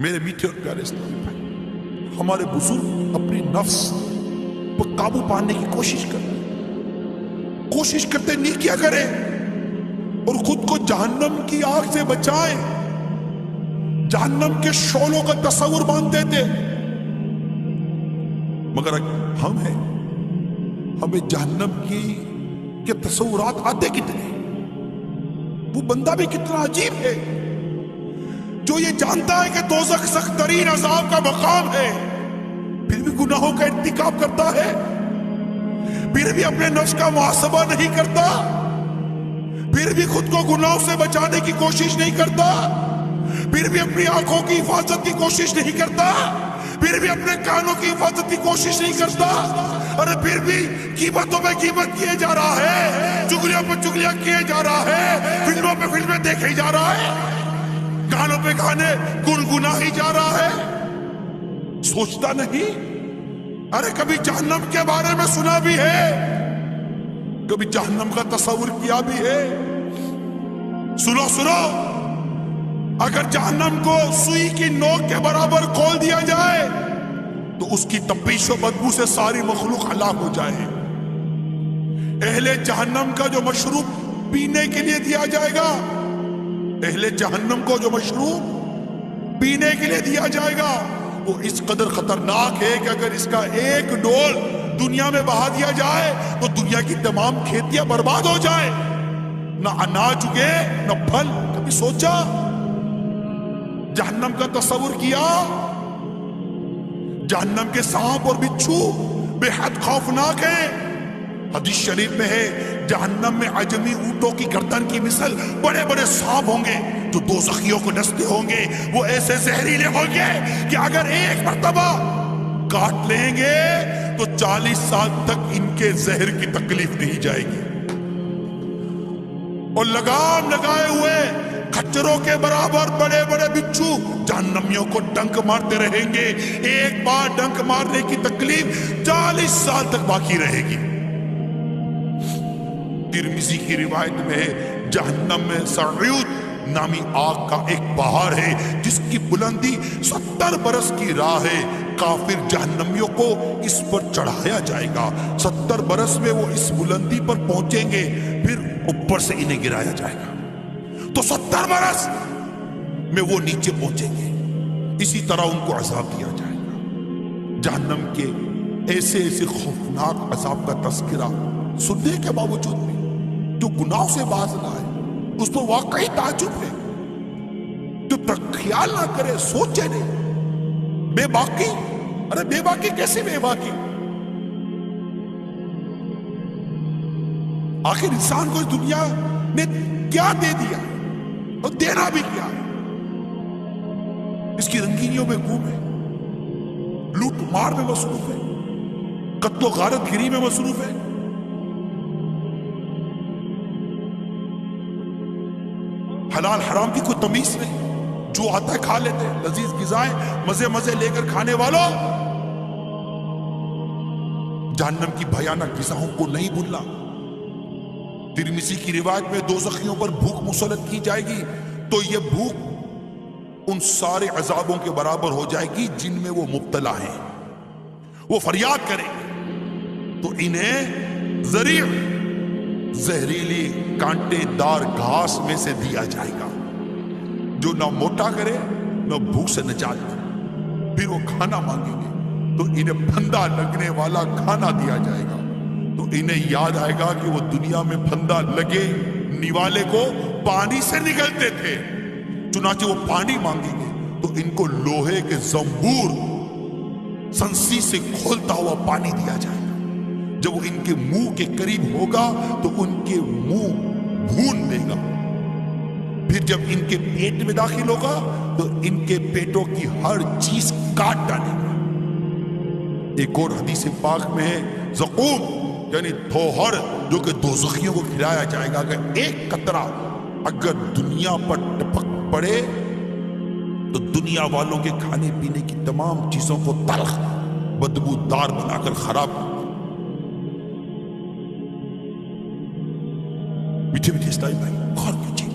میرے میٹھے اور پیارے اسلامی بھائی، ہمارے بزرگ اپنی نفس پر قابو پانے کی کوشش کرتے نہیں کیا کریں اور خود کو جہنم کی آگ سے بچائیں، جہنم کے شعلوں کا تصور باندھتے تھے، مگر ہمیں جہنم کے تصورات آتے کتنے، وہ بندہ بھی کتنا عجیب ہے جو یہ جانتا ہے کہ دوزخ سخت ترین عذاب کا مقام ہے، پھر بھی گناہوں کا ارتکاب کرتا ہے، پھر بھی اپنے نفس کا محاسبہ نہیں کرتا، پھر بھی خود کو گناہوں سے بچانے کی کوشش نہیں کرتا، پھر بھی اپنی آنکھوں کی حفاظت کی کوشش نہیں کرتا، پھر بھی اپنے کانوں کی حفاظت کی کوشش نہیں کرتا، اور پھر بھی غیبتوں پہ غیبت کیے جا رہا ہے، چغلیوں پہ چغلیاں کیے جا رہا ہے، فلموں پہ فلمیں دیکھے جا رہا ہے، گانوں پہ گانے گنگنا ہی جا رہا ہے، سوچتا نہیں۔ ارے کبھی جہنم کے بارے میں سنا بھی ہے، کبھی جہنم کا تصور کیا بھی ہے۔ سنو، اگر جہنم کو سوئی کی نوک کے برابر کھول دیا جائے تو اس کی تپش و بدبو سے ساری مخلوق ہلاک ہو جائے۔ اہل جہنم کا جو مشروب پینے کے لیے دیا جائے گا، اہل جہنم کو جو مشروب پینے کے لیے دیا جائے گا، وہ اس قدر خطرناک ہے کہ اگر اس کا ایک ڈول دنیا میں بہا دیا جائے تو دنیا کی تمام کھیتیاں برباد ہو جائے، نہ اناج اگے نہ پھل۔ کبھی سوچا؟ جہنم کا تصور کیا؟ جہنم کے سانپ اور بچھو بے حد خوفناک ہیں۔ حدیث شریف میں ہے جہنم میں عجمی اونٹوں کی گردن کی مثل بڑے بڑے سانپ ہوں گے جو دوزخیوں کو ڈستے ہوں گے، وہ ایسے زہریلے ہوں گے کہ اگر ایک مرتبہ کاٹ لیں گے تو 40 سال تک ان کے زہر کی تکلیف نہیں جائے گی، اور لگام لگائے ہوئے کھچروں کے برابر بڑے بڑے بچھو جہنمیوں کو ڈنک مارتے رہیں گے، ایک بار ڈنک مارنے کی تکلیف 40 سال تک باقی رہے گی۔ ترمذی کی روایت میں ہے جہنم میں سعود نامی آگ کا ایک پہاڑ ہے جس کی بلندی 70 برس کی راہ ہے، کافر جہنمیوں کو اس پر چڑھایا جائے گا، 70 برس میں وہ اس بلندی پر پہنچیں گے، پھر اوپر سے انہیں گرایا جائے گا تو 70 برس میں وہ نیچے پہنچیں گے، اسی طرح ان کو عذاب دیا جائے گا۔ جہنم کے ایسے خوفناک عذاب کا تذکرہ سننے کے باوجود بھی جو گناہوں سے باز نہ آئے اس پر واقعی تعجب ہے، جو خیال نہ کرے، سوچے نہیں۔ بے باکی، ارے بے باکی کیسی بے باکی؟ آخر انسان کو اس دنیا نے کیا دے دیا اور دینا بھی کیا؟ اس کی رنگینیوں میں گھومے، لوٹ مار میں مصروف ہے، قتل و غارت گری میں مصروف ہے، حلال حرام کی کوئی تمیز نہیں، جو آتا ہے کھا لیتے، لذیذ غذائیں مزے لے کر کھانے والوں، جہنم کی بھیانک غذاؤں کو نہیں بھولنا۔ ترمذی کی روایت میں دوزخیوں پر بھوک مسلط کی جائے گی تو یہ بھوک ان سارے عذابوں کے برابر ہو جائے گی جن میں وہ مبتلا ہیں، وہ فریاد کریں گے تو انہیں زہریلی کانٹے دار گھاس میں سے دیا جائے گا جو نہ موٹا کرے نہ بھوک سے نجات دے۔ پھر وہ کھانا مانگیں گے تو انہیں پھندا لگنے والا کھانا دیا جائے گا تو انہیں یاد آئے گا کہ وہ دنیا میں پھندا لگے نیوالے کو پانی سے نگلتے تھے، چنانچہ وہ پانی مانگیں گے تو ان کو لوہے کے زنبور سنسی سے کھولتا ہوا پانی دیا جائے گا، جب وہ ان کے منہ کے قریب ہوگا تو ان کے منہ بھون دے گا، پھر جب ان کے پیٹ میں داخل ہوگا تو ان کے پیٹوں کی ہر چیز کاٹ ڈالے گا۔ ایک اور حدیث پاک میں ہے زقوم یعنی تھوہر جو کہ دوزخیوں کو کھلایا جائے گا، اگر ایک قطرہ اگر دنیا پر ٹپک پڑے تو دنیا والوں کے کھانے پینے کی تمام چیزوں کو تلخ بدبودار بنا کر خراب کر۔ میٹھے اسلامی بھائی غور کیجیے،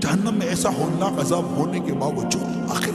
جہنم میں ایسا ہولناک عذاب ہونے کے باوجود آخر